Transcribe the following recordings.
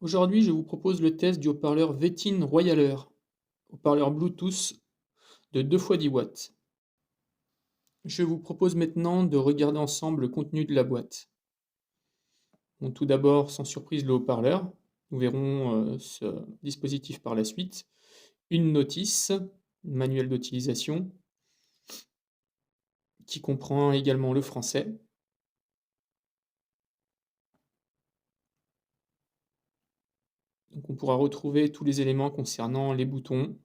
Aujourd'hui, je vous propose le test du haut-parleur Vettin Royaler, haut-parleur Bluetooth de 2 fois 10 watts. Je vous propose maintenant de regarder ensemble le contenu de la boîte. Bon, tout d'abord, sans surprise, le haut-parleur. Nous verrons ce dispositif par la suite. Une notice, manuel d'utilisation, qui comprend également le français. Donc on pourra retrouver tous les éléments concernant les boutons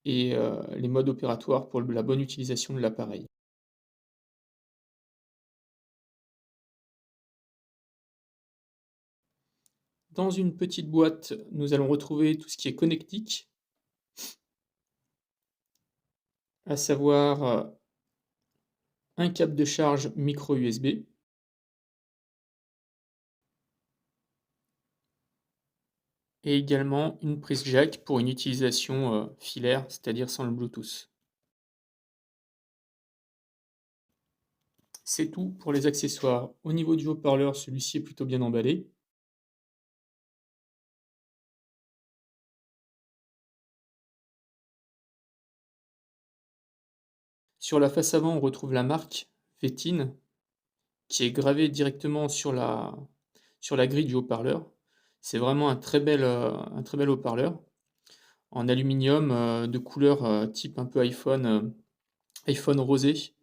et les modes opératoires pour la bonne utilisation de l'appareil. Dans une petite boîte, nous allons retrouver tout ce qui est connectique, à savoir un câble de charge micro USB, et également une prise jack pour une utilisation filaire, c'est-à-dire sans le Bluetooth. C'est tout pour les accessoires. Au niveau du haut-parleur, celui-ci est plutôt bien emballé. Sur la face avant, on retrouve la marque Vettin, qui est gravée directement sur la grille du haut-parleur. C'est vraiment un très bel haut-parleur en aluminium de couleur type un peu iPhone rosé.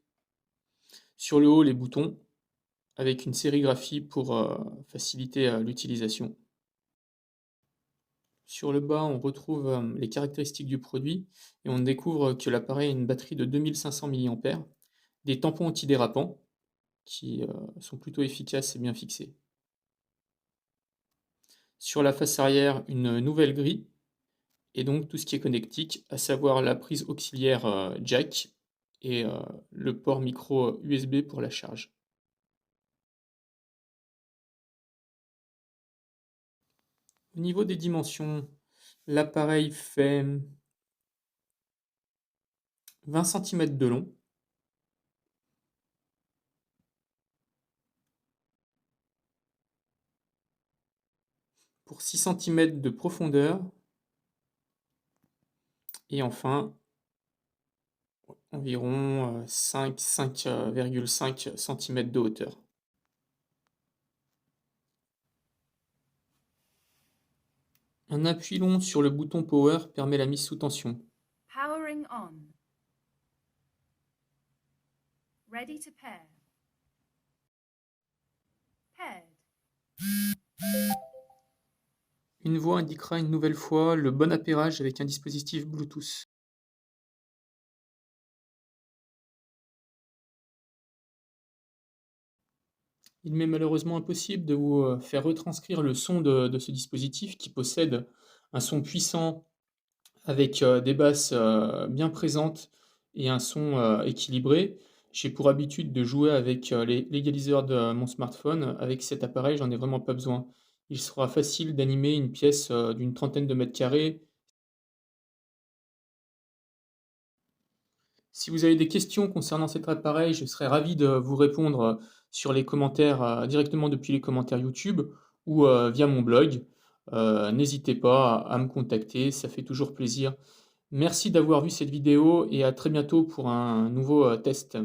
Sur le haut, les boutons avec une sérigraphie pour faciliter l'utilisation. Sur le bas, on retrouve les caractéristiques du produit et on découvre que l'appareil a une batterie de 2500 mAh, des tampons antidérapants qui sont plutôt efficaces et bien fixés. Sur la face arrière, une nouvelle grille et donc tout ce qui est connectique, à savoir la prise auxiliaire jack et le port micro USB pour la charge. Au niveau des dimensions, l'appareil fait 20 cm de long, pour 6 cm de profondeur, et enfin environ 5,5 cm de hauteur. Un appui long sur le bouton Power permet la mise sous tension. Powering on. Ready to pair. Paired. Une voix indiquera une nouvelle fois le bon appairage avec un dispositif Bluetooth. Il m'est malheureusement impossible de vous faire retranscrire le son de ce dispositif qui possède un son puissant avec des basses bien présentes et un son équilibré. J'ai pour habitude de jouer avec l'égaliseur de mon smartphone. Avec cet appareil, j'en ai vraiment pas besoin. Il sera facile d'animer une pièce d'une trentaine de mètres carrés. Si vous avez des questions concernant cet appareil, je serais ravi de vous répondre sur les commentaires, directement depuis les commentaires YouTube ou via mon blog. N'hésitez pas à me contacter, ça fait toujours plaisir. Merci d'avoir vu cette vidéo et à très bientôt pour un nouveau test.